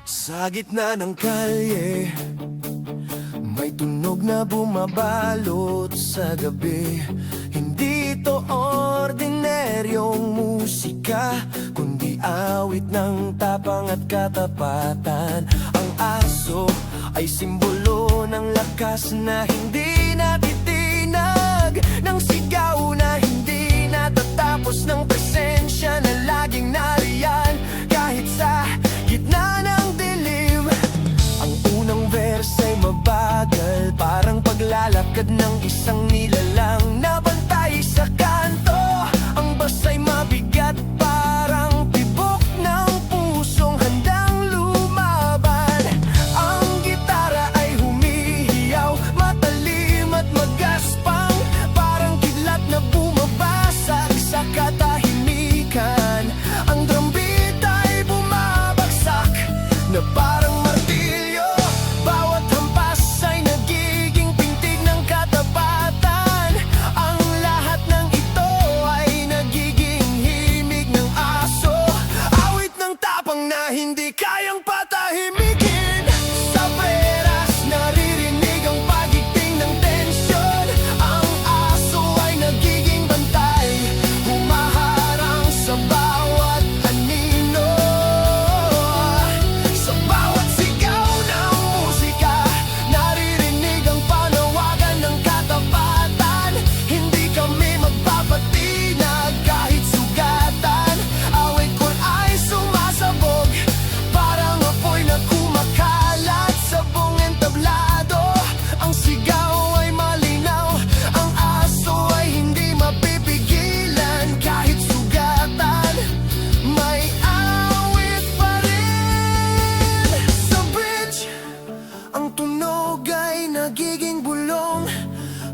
Sa gitna ng kalye, may tunog na bumabalot sa gabi. Hindi ito ordinaryong musika, kundi awit ng tapang at katapatan. Ang aso ay simbolo ng lakas na hindi natitinag, ng sigaw na hindi natatapos, ng presensya na laging nariyan kahit sa gitna ng dilim. Ang unang verse ay mabagal, parang paglalakad ng isang nilalang na bantay sa kanto. Ang bass ay mabigat, parang tibok ng pusong handang lumaban. Ang gitara ay humihiyaw, matalim at magaspang, parang kidlat na bumabasag sa katahimikan. Ang drum beat damdamin na hindi kayang patahimikin. Sa peras naririnig ang pagigting ng tensyon. Ang aso ay nagiging bantay, humaharang sa bawat anino. Sa bawat sigaw ng musika, naririnig ang panawagan ng katapatan. Hindi kami magpapatinag kahit sugatan. Awit ko ay sumasabog, parang apoy na kumakalat sa buong entablado. Ang sigaw ay malinaw, ang aso ay hindi mapipigilan kahit sugatan. May awit pa rin. Sa bridge, ang tunog ay nagiging bulong,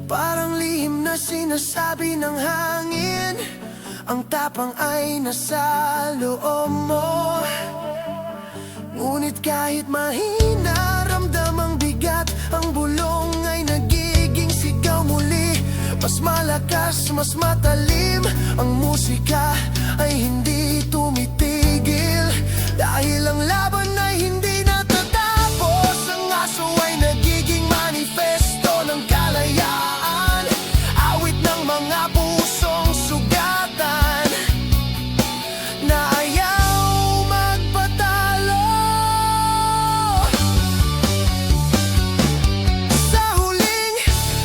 parang lihim na sinasabi ng hangin. Ang tapang ay nasa loob mo, ngunit kahit mahina, ramdam ang bigat. Ang bulong ay nagiging sigaw muli, mas malakas, mas matalim. Ang musika ay hindi tumitigil, dahil ang laban ay hindi natatapos. Ang aso ay nagiging manifesto ng kalayaan, awit ng mga pusong sugatan na ayaw magpatalo. Sa huling,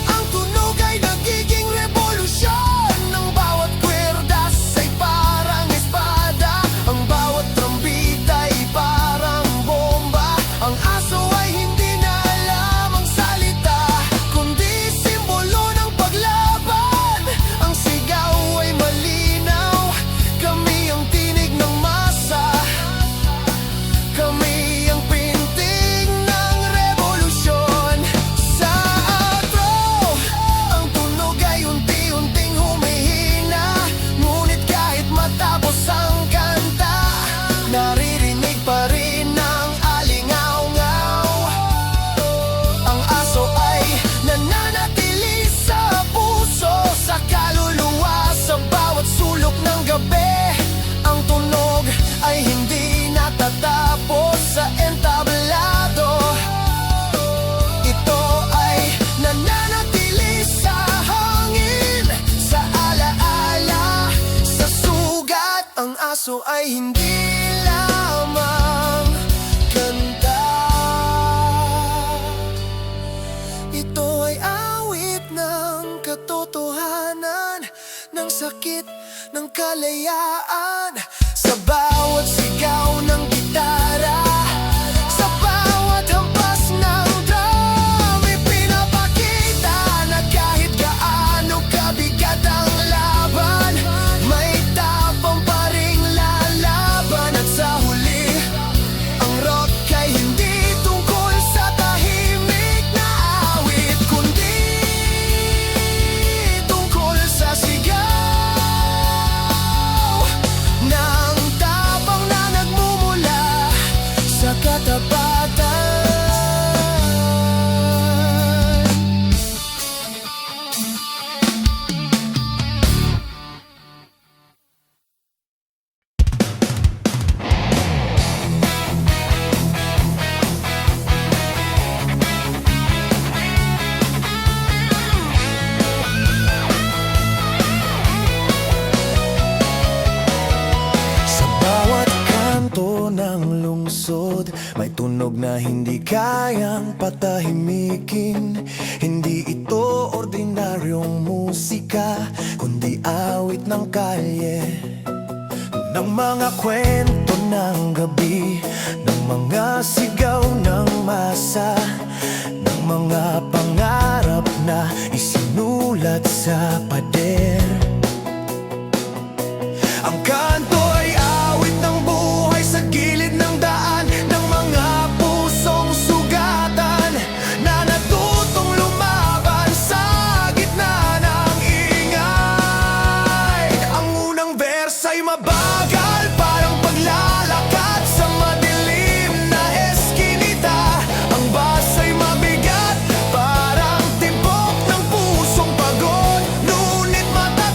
ang tunog ay nagiging revolusyon. Ang bawat kwerdas ay parang espada, ang bawat trompeta ay parang bomba. Ang aso ay hindi na alam ang salita, kundi simbolo ng paglaban. Ang sigaw ay malinaw, kami ang tinig ng masa, kami ang pintig ng revolusyon. Sa outro, ang tunog ay unti-unting humihina, ngunit kahit matapos ang kanta, naririnig pa rin ang alingaw-ngaw. Ang aso ay nananatili sa puso, sa kaluluwa, sa bawat sulok ng gabi. Ang tunog ay hindi natatapos sa entablado. Ito ay nananatili sa hangin, sa alaala, sa sugat. Ang aso ay hindi lamang kanta, ito ay awit ng katotohanan, ng sakit, ng kalayaan. Sa bawat sigaw ng gitara, sa bawat hampas ng drum, ipinapakita na kahit gaano kabigat ang laban, may tapang pa ring lalaban. At sa huli, ang rock ay hindi tungkol sa tahimik na awit, kundi tungkol sa sigaw ng tapang na nagmumula sa katapatan. Sa bawat kanto ng lungsod, may tunog na hindi kayang patahimikin. Hindi ito ordinaryong musika, kundi awit ng kalye, ng mga kwento ng gabi, ng mga sigaw ng masa, ng mga pangarap na isinulat sa pader. Ang kanto ay awit ng buhay sa gilid ng daan, ng mga pusong sugatan na natutong lumaban sa gitna ng ingay. Ang unang verse ay mabagal, parang paglalakad sa madilim na eskinita. Ang bass ay mabigat, parang timbok ng pusong pagod, ngunit mata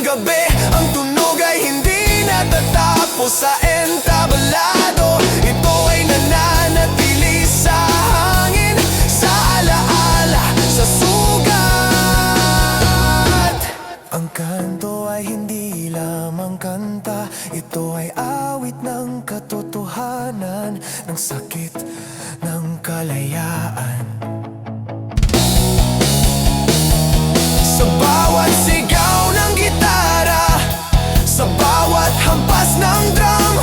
gabi, ang tunog ay hindi natatapos sa entablado. Ito ay nananatili sa hangin, sa alaala, sa sugat. Ang kanto ay hindi lamang kanta, ito ay awit ng katotohanan, ng sakit, ng kalayaan. Sa bawat sigaw ng gitara, sa bawat hampas ng drum,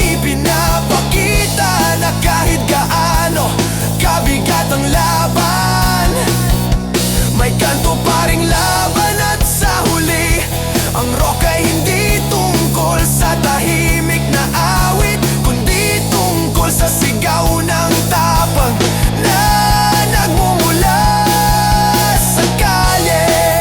ipinapakita na kahit gaano kabigat ang laban, may kanto pa ring laban. At sa huli, ang rock ay hindi tungkol sa tahimik na awit, kundi tungkol sa sigaw ng tapang na nagmumula sa kalye.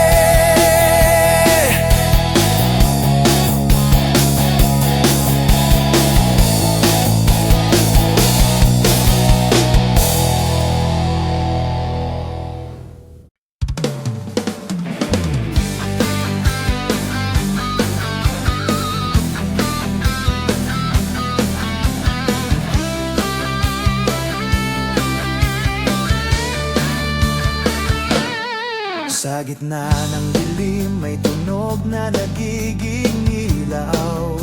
Sa gitna ng dilim may tunog na nagiging ilaw.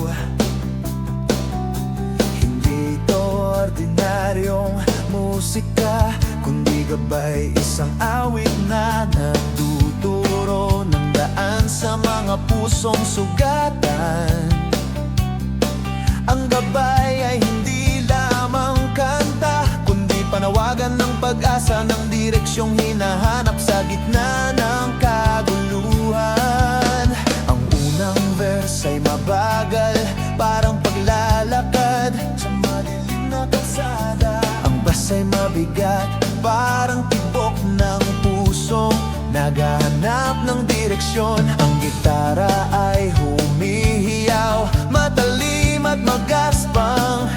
Hindi ito ordinaryong musika, kundi gabay, isang awit na nagtuturo ng daan sa mga pusong sugatan. Ang gabay ay hindi lamang kanta, kundi panawagan ng pag-asa, ng direksyong hinahanap sa gitna ng kaguluhan. Ang unang verse ay mabagal, parang paglalakad sa madilim na kalsada. Ang bass ay mabigat, parang tibok ng pusong naghahanap ng direksyon. Ang gitara ay humihiyaw, matalim at magaspang,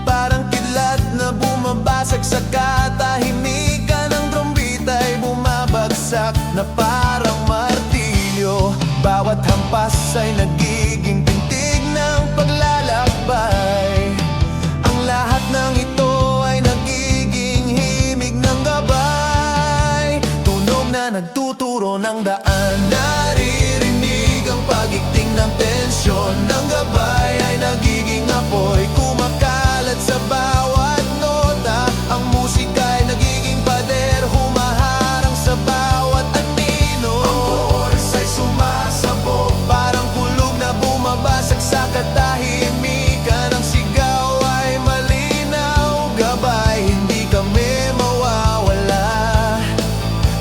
parang kidlat na bumabasag sa katahimikan. Ang trombita ay bumabagsak na parang martilyo, bawat hampas ay nagiging pintig ng paglalakbay. Ang lahat ng ito ay nagiging himig ng gabay, tunog na nagtuturo ng daan. Naririnig ang pagigting ng tensyon, ng gabay ay nagiging apoy, kumakalat sa bawat nota. Ang musika ay nagiging pader, humaharang sa bawat anino. Ang chorus ay sumasabog, parang kulog na bumabasag sa katahimikan. Ang sigaw ay malinaw, gabay, hindi kami mawawala.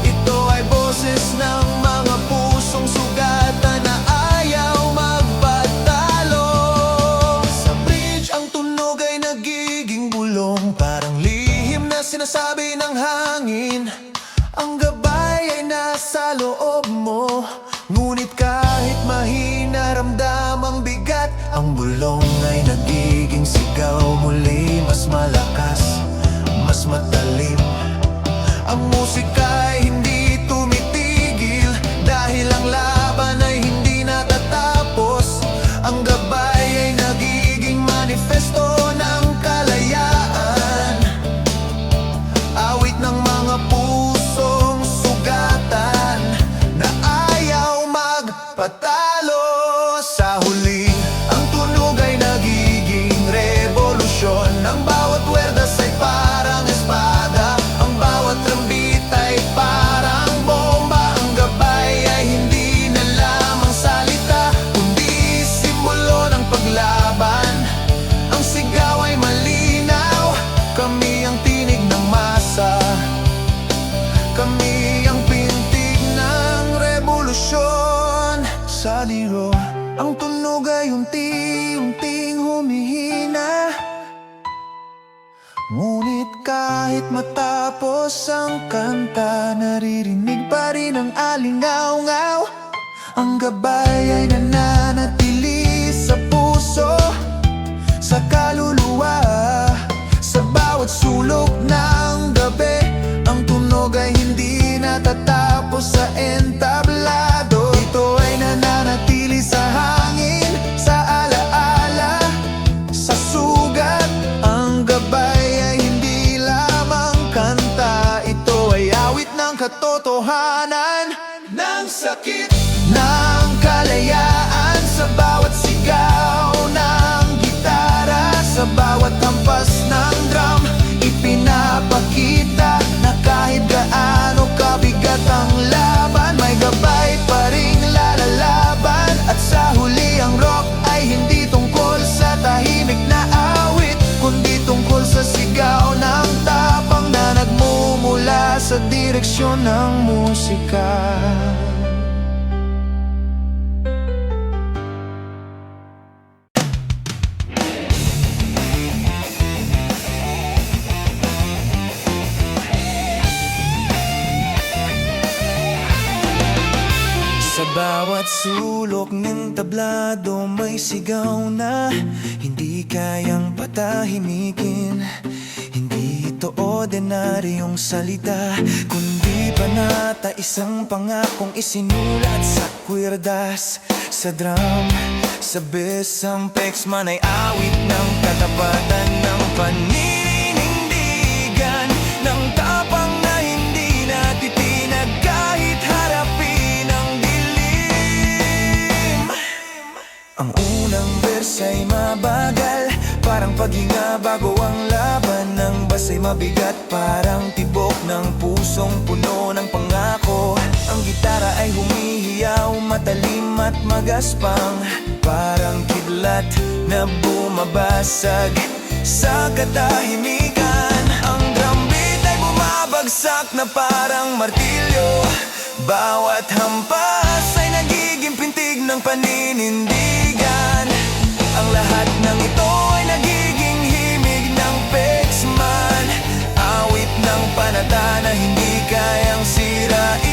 Ito ay boses ng mga pusong sugatan na ayaw magpatalo. Sa bridge ang tunog ay nagiging bulong, parang lihim na sinasabi ng hangin. Ang gabay ay nasa loob mo, ngunit kahit mahina ramdam ang bigat. Ang bulong ay nagiging sigaw muli, mas malakas, mas matalim. Ang musika ay hindi tumitigil, dahil ang laban ay hindi natatapos. Ang gabay ay nagiging manifesto ng kalayaan, awit ng mga pusong sugatan na ayaw magpatalo. Sa huli, ang tunog ay nagiging revolusyon. Ang bawat werdas ay parang espada, ang bawat trombita ay parang bomba. Ang gabay ay hindi na lamang salita, kundi simbolo ng paglaban. Ang sigaw ay malinaw, kami ang tinig ng masa, kami ang pintig ng revolusyon. Sa liro, ang tunog ay unti-unting humihina, ngunit kahit matapos ang kanta, naririnig pa rin ang alingaw-ngaw. Ang gabay ay nananatili sa puso, sa kaluluwa, sa bawat sulok ng gabi. Ang tunog ay hindi natatapos sa entablado, ito ay nananatili katotohanan ng sakit ng kalayaan. Sa bawat sigaw ng gitara, sa bawat hampas ng drum, ipinapakita na kahit gaano kabigat ang laban, may gabay pa ring lalalaban. At sa huli ang rock ay hindi tungkol sa tahimik na awit, kundi tungkol sa sigaw ng tapang na nagmumula sa direksyon ng musika. Sa bawat sulok ng tablado may sigaw na hindi kayang patahimikin. Hindi ito ordinaryong salita, kundi panata isang pangakong isinulat sa kwirdas. Sa drum, sa bass, ang Pexman ay awit ng katapatan, ng paninindigan, ng tapang na hindi natitinag kahit harapin ang dilim. Ang unang verse ay mabagal, parang paghinga bago ang laban. Ang bass ay mabigat, parang tibok ng pusong puno ng pangako. Ang gitara ay humihiyaw, matalim at magaspang, parang kidlat na bumabasag sa katahimikan. Ang drum beat ay bumabagsak na parang martilyo, bawat hampas ay nagiging pintig ng paninindigan. Ang lahat ng ito ay nagiging himig ng Pexman, awit ng panata na hindi kayang sirain.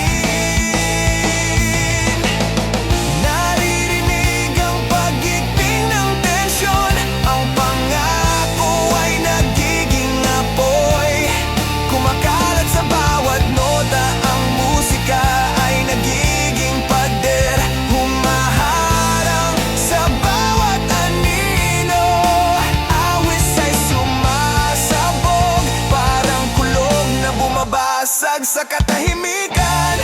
Naririnig ang pagigting ng tensyon, ang pangako ay nagiging apoy, kumakalat sa bawat nota. Ang musika ay nagiging pader, humaharang sa bawat anino. Awis ay sumasabog, parang kulog na bumabasag sa katahimikan.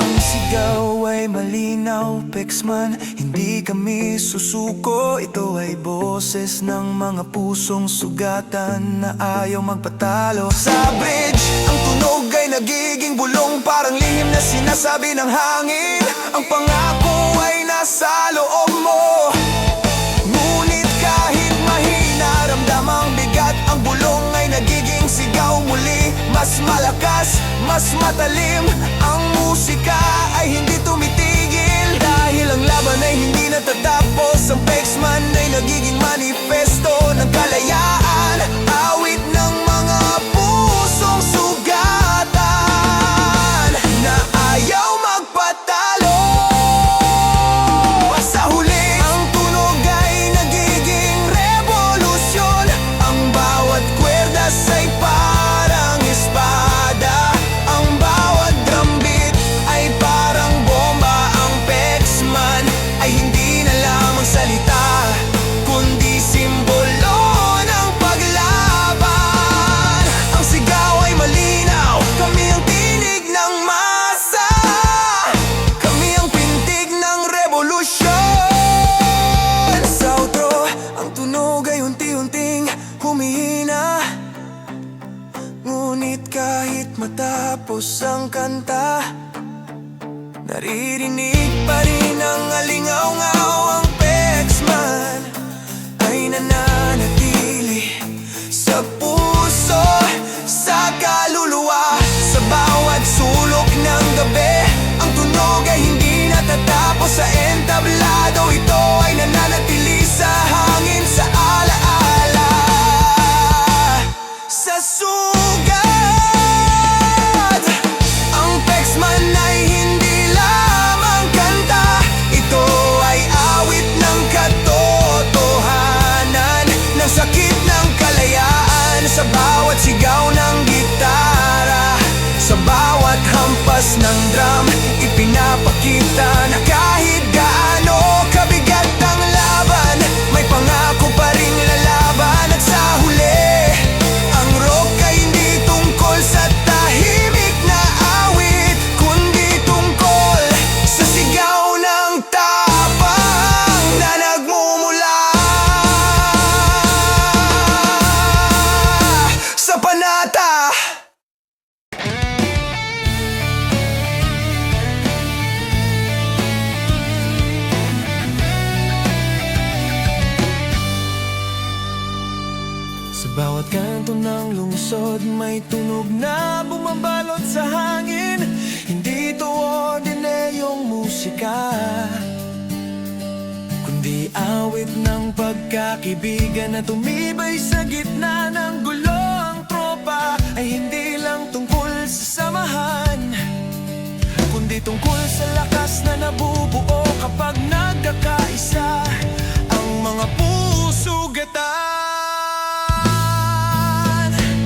Ang sigaw ay malinaw, Pexman, hindi kami susuko. Ito ay boses ng mga pusong sugatan na ayaw magpatalo. Sa bridge, ang tunog ay nagiging bulong, parang lihim na sinasabi ng hangin. Ang pangako ay nasa loob mo, ngunit kahit mahina, ramdam ang bigat. Ang bulong ay nagiging sigaw muli, mas malakas, mas matalim. Ang musika ay hindi tumitigil, dahil ang laban ay hindi natatapos. Ang Pexman ay nagiging manifesto ng kalayaan, awit ng mga pusong sugatan na ayaw magpatalo. Sa huli, ang tunog ay nagiging revolusyon. Ang bawat kwerdas ay parang espada, ang bawat drum beat ay parang bomba. Ang Pexman ay hindi na lamang salita, kundi simbolo ng paglaban. Ang sigaw ay malinaw, kami ang tinig ng masa, kami ang pintig ng revolusyon. Sa outro, ang tunog ay unti-unting humihina, ngunit kahit matapos ang kanta, naririnig pa rin ang alingaw-ngaw. Ang Pexman ay nananatili sa puso, sa kaluluwa, sa bawat sulok ng gabi. Ang tunog ay hindi natatapos sa entablado, ito ay nananatili sa hangin, sa alaala, sa sugat. Ang Pexman ay hindi lamang kanta, ito ay awit ng katotohanan, ng sakit ng kalayaan. Sa bawat sigaw ng gitara, sa bawat hampas ng drum, ipinapakita na kahit gaano kabigat ang laban, may pangako pa ring lalaban. At sa huli, ang rock ay hindi kanto ng lungsod, may tunog na bumabalot sa hangin. Hindi ito ordinaryong musika, kundi awit ng pagkakaibigan na tumibay sa gitna ng gulo. Ang tropa ay hindi lang tungkol sa samahan, kundi tungkol sa lakas na nabubuo kapag nagkakaisa ang mga pusugatan.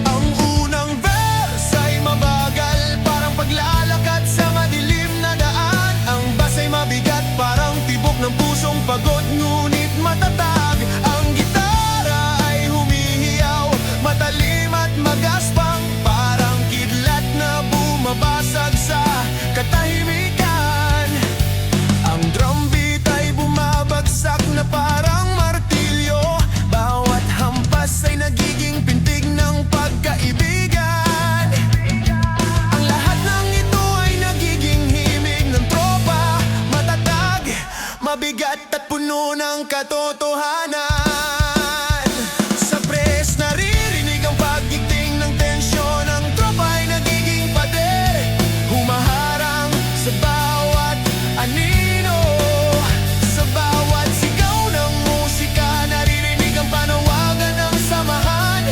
Ang unang verse ay mabagal, parang paglalakad sa madilim na daan. Ang bass ay mabigat, parang tibok ng pusong pagod, ngunit matatag. Ang gitara ay humihiyaw, matalim at magaspang, parang kidlat na bumabasag sa katahimikan. Ang drum beat ay bumabagsak na parang martilyo, bawat hampas ay nagiging pintig ng pagkaibigan. Ang lahat ng ito ay nagiging himig ng tropa, matatag, mabigat at puno ng katotohanan. Sa press naririnig ang pagigting ng tensyon, ang tropa ay nagiging pader, humaharang sa bawat anino. Sa bawat sigaw ng musika, naririnig ang panawagan ng samahan.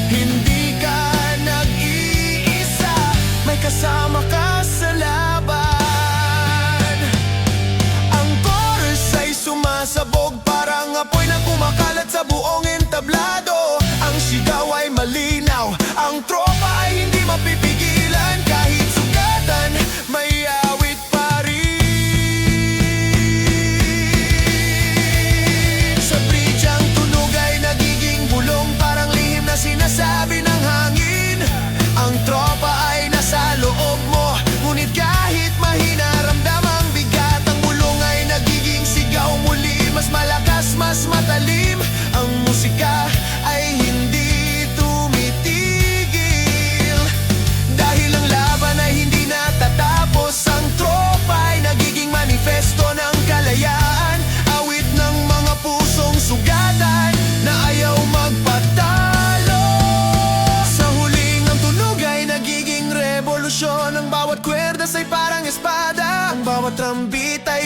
Hindi ka nag-iisa, may kasama ka sa laban. Ang chorus ay sumasabog, parang apoy na kumakalat sa buong entablado. Ang sigaw ay malinaw, ang tropa ay hindi mapipigilan. Kahit sugatan, may awit pa rin. Sa bridge ang tunog ay nagiging bulong, parang lihim na sinasabi ng hangin. Ang tropa ay nasa loob mo, ngunit kahit mahina ramdam ang bigat. Ang bulong ay nagiging sigaw muli, mas malakas, mas matalim. Ang musika ay hindi tumitigil, dahil ang laban ay hindi natatapos. Ang tropa ay nagiging manifesto ng kalayaan, awit ng mga pusong sugatan na ayaw magpatalo. Sa huling ang tunog ay nagiging revolusyon, ang bawat kwerdas ay parang espada, ang bawat drum beat ay